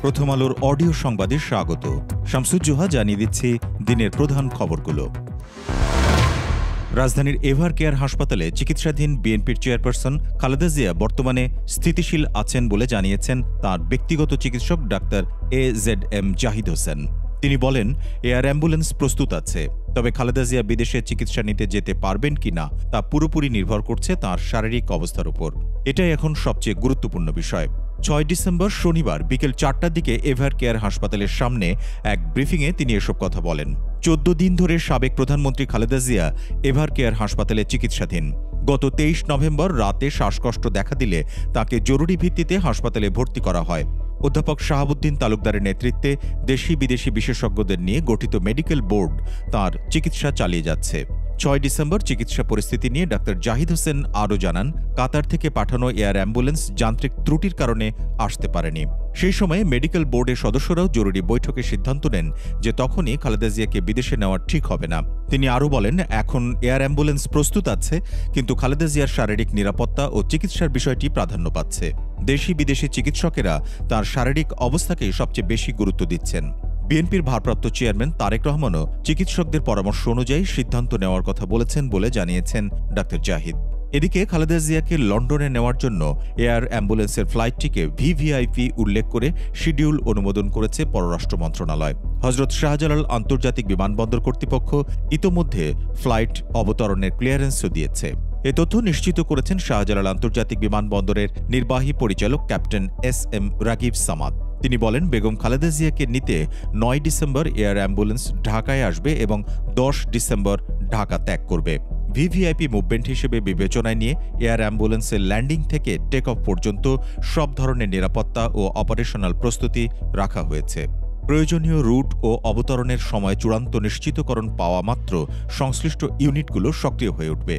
প্রথম আলোর অডিও সংবাদে স্বাগত। শামসুজ্জোহা জানিয়ে দিচ্ছি দিনের প্রধান খবরগুলো। রাজধানীর এভার কেয়ার হাসপাতালে চিকিৎসাধীন বিএনপির চেয়ারপারসন খালেদা জিয়া বর্তমানে স্থিতিশীল আছেন বলে জানিয়েছেন তাঁর ব্যক্তিগত চিকিৎসক ডাক্তার AZM জাহিদ হোসেন। তিনি বলেন, এয়ার অ্যাম্বুলেন্স প্রস্তুত আছে, তবে খালেদা জিয়া বিদেশে চিকিৎসা নিতে যেতে পারবেন কিনা তা পুরোপুরি নির্ভর করছে তাঁর শারীরিক অবস্থার উপর। এটাই এখন সবচেয়ে গুরুত্বপূর্ণ বিষয়। ৬ ডিসেম্বর শনিবার বিকেল ৪টার দিকে এভার কেয়ার হাসপাতালের সামনে এক ব্রিফিংয়ে তিনি এসব কথা বলেন। ১৪ দিন ধরে সাবেক প্রধানমন্ত্রী খালেদা জিয়া এভার কেয়ার হাসপাতালে চিকিৎসাধীন। গত ২৩ নভেম্বর রাতে শ্বাসকষ্ট দেখা দিলে তাকে জরুরি ভিত্তিতে হাসপাতালে ভর্তি করা হয়। অধ্যাপক শাহাবুদ্দিন তালুকদারের নেতৃত্বে দেশি বিদেশি বিশেষজ্ঞদের নিয়ে গঠিত মেডিকেল বোর্ড তাঁর চিকিৎসা চালিয়ে যাচ্ছে। ৬ ডিসেম্বর চিকিৎসা পরিস্থিতি নিয়ে ডাক্তার জাহিদ হোসেন আরও জানান, কাতার থেকে পাঠানো এয়ার অ্যাম্বুলেন্স যান্ত্রিক ত্রুটির কারণে আসতে পারেনি। সেই সময়ে মেডিকেল বোর্ডের সদস্যরাও জরুরি বৈঠকে সিদ্ধান্ত নেন যে তখনই খালেদা জিয়াকে বিদেশে নেওয়া ঠিক হবে না। তিনি আরও বলেন, এখন এয়ার অ্যাম্বুলেন্স প্রস্তুত আছে, কিন্তু খালেদা জিয়ার শারীরিক নিরাপত্তা ও চিকিৎসার বিষয়টি প্রাধান্য পাচ্ছে। দেশি বিদেশি চিকিৎসকেরা তার শারীরিক অবস্থাকেই সবচেয়ে বেশি গুরুত্ব দিচ্ছেন। বিএনপির ভারপ্রাপ্ত চেয়ারম্যান তারেক রহমানও চিকিৎসকদের পরামর্শ অনুযায়ী সিদ্ধান্ত নেওয়ার কথা বলেছেন বলে জানিয়েছেন ডাক্তার জাহিদ। এদিকে খালেদা জিয়াকে লন্ডনে নেওয়ার জন্য এয়ার অ্যাম্বুলেন্সের ফ্লাইটটিকে ভিভিআইপি উল্লেখ করে শিডিউল অনুমোদন করেছে পররাষ্ট্র মন্ত্রণালয়। হজরত শাহজালাল আন্তর্জাতিক বিমানবন্দর কর্তৃপক্ষ ইতোমধ্যে ফ্লাইট অবতরণের ক্লিয়ারেন্সও দিয়েছে। এ তথ্য নিশ্চিত করেছেন শাহজালাল আন্তর্জাতিক বিমানবন্দরের নির্বাহী পরিচালক ক্যাপ্টেন SM রাগিব সামাদ। তিনি বলেন, বেগম খালেদা জিয়াকে নিতে ৯ ডিসেম্বর এয়ার অ্যাম্বুলেন্স ঢাকায় আসবে এবং ১০ ডিসেম্বর ঢাকা ত্যাগ করবে। ভিভিআইপি মুভমেন্ট হিসেবে বিবেচনায় নিয়ে এয়ার অ্যাম্বুলেন্সের ল্যান্ডিং থেকে টেক অফ পর্যন্ত সব ধরনের নিরাপত্তা ও অপারেশনাল প্রস্তুতি রাখা হয়েছে। প্রয়োজনীয় রুট ও অবতরণের সময় চূড়ান্ত নিশ্চিতকরণ পাওয়া মাত্র সংশ্লিষ্ট ইউনিটগুলো সক্রিয় হয়ে উঠবে।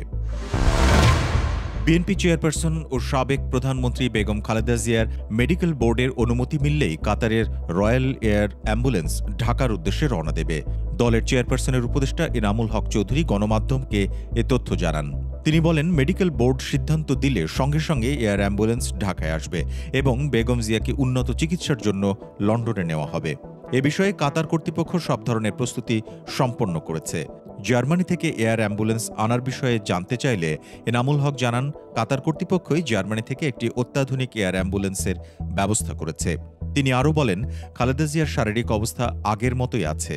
বিএনপি চেয়ারপারসন ও সাবেক প্রধানমন্ত্রী বেগম খালেদা জিয়ার মেডিকেল বোর্ডের অনুমতি মিললেই কাতারের রয়্যাল এয়ার অ্যাম্বুলেন্স ঢাকার উদ্দেশ্যে রওনা দেবে। দলের চেয়ারপারসনের উপদেষ্টা এনামুল হক চৌধুরী গণমাধ্যমকে এ তথ্য জানান। তিনি বলেন, মেডিকেল বোর্ড সিদ্ধান্ত দিলে সঙ্গে সঙ্গে এয়ার অ্যাম্বুলেন্স ঢাকায় আসবে এবং বেগম জিয়াকে উন্নত চিকিৎসার জন্য লন্ডনে নেওয়া হবে। এ বিষয়ে কাতার কর্তৃপক্ষ সব ধরনের প্রস্তুতি সম্পন্ন করেছে। জার্মানি থেকে এয়ার অ্যাম্বুলেন্স আনার বিষয়ে জানতে চাইলে এনামুল হক জানান, কাতার কর্তৃপক্ষই জার্মানি থেকে একটি অত্যাধুনিক এয়ার অ্যাম্বুলেন্সের ব্যবস্থা করেছে। তিনি আরও বলেন, খালেদা জিয়ার শারীরিক অবস্থা আগের মতোই আছে।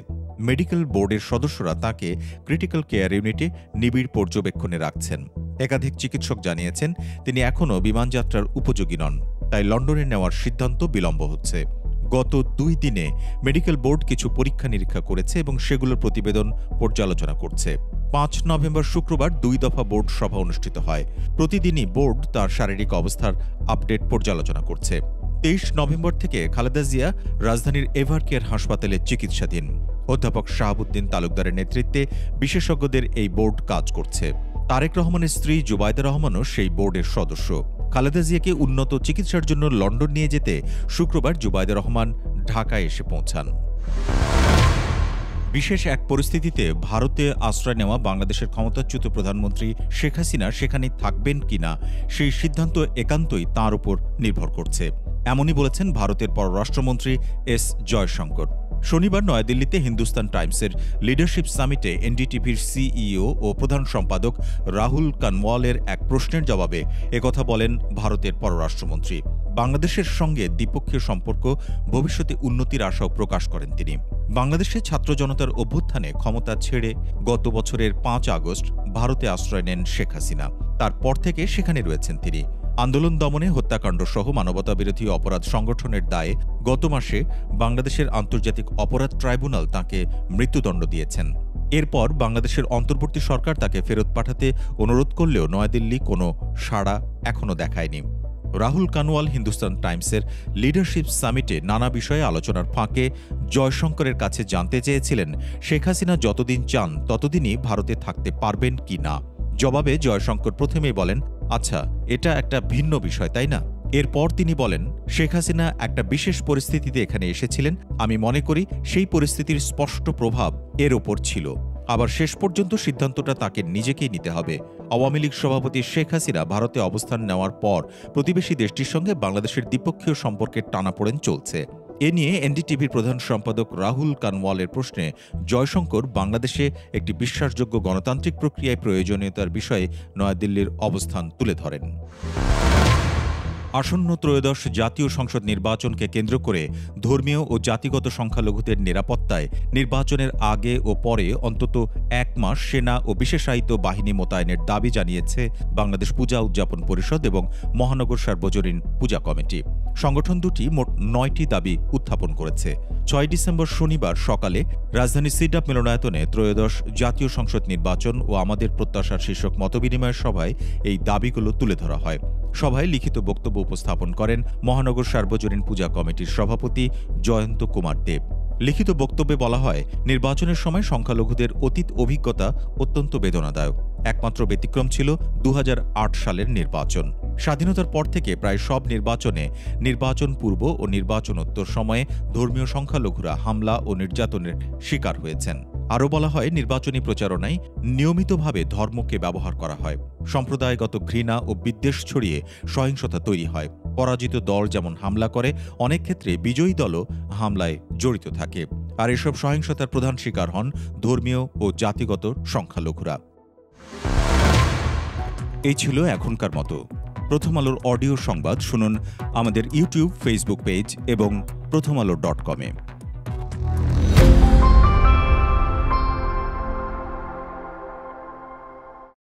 মেডিকেল বোর্ডের সদস্যরা তাঁকে ক্রিটিক্যাল কেয়ার ইউনিটে নিবিড় পর্যবেক্ষণে রাখছেন। একাধিক চিকিৎসক জানিয়েছেন, তিনি এখনও বিমানযাত্রার উপযোগী নন, তাই লন্ডনে নেওয়ার সিদ্ধান্ত বিলম্ব হচ্ছে। গত ২ দিনে মেডিকেল বোর্ড কিছু পরীক্ষা নিরীক্ষা করেছে এবং সেগুলোর প্রতিবেদন পর্যালোচনা করছে। ৫ নভেম্বর শুক্রবার ২ দফা বোর্ড সভা অনুষ্ঠিত হয়। প্রতিদিনই বোর্ড তার শারীরিক অবস্থার আপডেট পর্যালোচনা করছে। ২৩ নভেম্বর থেকে খালেদা জিয়া রাজধানীর এভার কেয়ার হাসপাতালে চিকিৎসাধীন। অধ্যাপক শাহাবুদ্দিন তালুকদারের নেতৃত্বে বিশেষজ্ঞদের এই বোর্ড কাজ করছে। তারেক রহমানের স্ত্রী জুবাইদা রহমানও সেই বোর্ডের সদস্য। খালেদা জিয়াকে উন্নত চিকিৎসার জন্য লন্ডন নিয়ে যেতে শুক্রবার জুবাইদা রহমান ঢাকায় এসে পৌঁছান। বিশেষ এক পরিস্থিতিতে ভারতে আশ্রয় নেওয়া বাংলাদেশের ক্ষমতাচ্যুত প্রধানমন্ত্রী শেখ হাসিনা সেখানে থাকবেন কিনা সেই সিদ্ধান্ত একান্তই তাঁর উপর নির্ভর করছে, এমনই বলেছেন ভারতের পররাষ্ট্রমন্ত্রী S জয়শঙ্কর। শনিবার নয়াদিল্লিতে হিন্দুস্তান টাইমসের লিডারশিপ সামিটে এনডিটিভির CEO ও প্রধান সম্পাদক রাহুল কানওয়ালের এক প্রশ্নের জবাবে একথা বলেন ভারতের পররাষ্ট্রমন্ত্রী। বাংলাদেশের সঙ্গে দ্বিপক্ষীয় সম্পর্ক ভবিষ্যতে উন্নতির আশাও প্রকাশ করেন তিনি। বাংলাদেশে ছাত্র জনতার অভ্যুত্থানে ক্ষমতা ছেড়ে গত বছরের ৫ আগস্ট ভারতে আশ্রয় নেন শেখ হাসিনা। তারপর থেকে সেখানে রয়েছেন তিনি। আন্দোলন দমনে, হত্যাকাণ্ড সহ মানবতাবিরোধী অপরাধ সংগঠনের দায়ে গত মাসে বাংলাদেশের আন্তর্জাতিক অপরাধ ট্রাইব্যুনাল তাঁকে মৃত্যুদণ্ড দিয়েছেন। এরপর বাংলাদেশের অন্তর্বর্তী সরকার তাকে ফেরত পাঠাতে অনুরোধ করলেও নয়াদিল্লি কোনো সাড়া এখনও দেখায়নি। রাহুল কানওয়াল হিন্দুস্তান টাইমসের লিডারশিপ সামিটে নানা বিষয়ে আলোচনার ফাঁকে জয়শঙ্করের কাছে জানতে চেয়েছিলেন, শেখ হাসিনা যতদিন চান ততদিনই ভারতে থাকতে পারবেন কি না। জবাবে জয়শঙ্কর প্রথমেই বলেন, আচ্ছা, এটা একটা ভিন্ন বিষয়, তাই না? এরপর তিনি বলেন, শেখ হাসিনা একটা বিশেষ পরিস্থিতিতে এখানে এসেছিলেন। আমি মনে করি সেই পরিস্থিতির স্পষ্ট প্রভাব এর ওপর ছিল। আবার শেষ পর্যন্ত সিদ্ধান্তটা তাকে নিজেকেই নিতে হবে। আওয়ামী লীগ সভাপতি শেখ হাসিনা ভারতে অবস্থান নেওয়ার পর প্রতিবেশী দেশটির সঙ্গে বাংলাদেশের দ্বিপক্ষীয় সম্পর্কের টানাপোড়েন চলছে। এ নিয়ে এনডিটিভির প্রধান সম্পাদক রাহুল কানওয়ালের প্রশ্নে জয়শঙ্কর বাংলাদেশে একটি বিশ্বাসযোগ্য গণতান্ত্রিক প্রক্রিয়ায় প্রয়োজনীয়তার বিষয়ে নয়াদিল্লির অবস্থান তুলে ধরেন। আসন্ন ত্রয়োদশ জাতীয় সংসদ নির্বাচনকে কেন্দ্র করে ধর্মীয় ও জাতিগত সংখ্যালঘুদের নিরাপত্তায় নির্বাচনের আগে ও পরে অন্তত 1 মাস সেনা ও বিশেষায়িত বাহিনী মোতায়েনের দাবি জানিয়েছে বাংলাদেশ পূজা উদযাপন পরিষদ এবং মহানগর সার্বজনীন পূজা কমিটি। সংগঠন দুটি মোট 9টি দাবি উত্থাপন করেছে। 6 ডিসেম্বর শনিবার সকালে রাজধানী সিডাপ মিলনায়তনে ত্রয়োদশ জাতীয় সংসদ নির্বাচন ও আমাদের প্রত্যাশার শীর্ষক মতবিনিময় সভায় এই দাবিগুলো তুলে ধরা হয়। সভায় লিখিত বক্তব্য উপস্থাপন করেন মহানগর সার্বজনীন পূজা কমিটির সভাপতি জয়ন্ত কুমার দেব। লিখিত বক্তব্যে বলা হয়, নির্বাচনের সময় সংখ্যালঘুদের অতীত অভিজ্ঞতা অত্যন্ত বেদনাদায়ক। একমাত্র ব্যতিক্রম ছিল 2008 সালের নির্বাচন। স্বাধীনতার পর থেকে প্রায় সব নির্বাচনে নির্বাচন পূর্ব ও নির্বাচনোত্তর সময়ে ধর্মীয় সংখ্যালঘুরা হামলা ও নির্যাতনের শিকার হয়েছেন। আরও বলা হয়, নির্বাচনী প্রচারণায় নিয়মিতভাবে ধর্মকে ব্যবহার করা হয়। সম্প্রদায়গত ঘৃণা ও বিদ্বেষ ছড়িয়ে সহিংসতা তৈরি হয়। পরাজিত দল যেমন হামলা করে, অনেক ক্ষেত্রে বিজয়ী দলও হামলায় জড়িত থাকে। আর এসব সহিংসতার প্রধান শিকার হন ধর্মীয় ও জাতিগত সংখ্যালঘুরা। এই ছিল এখনকার মতো। প্রথম আলোর অডিও সংবাদ শুনুন আমাদের ইউটিউব, ফেসবুক পেজ এবং prothomalo.com-এ।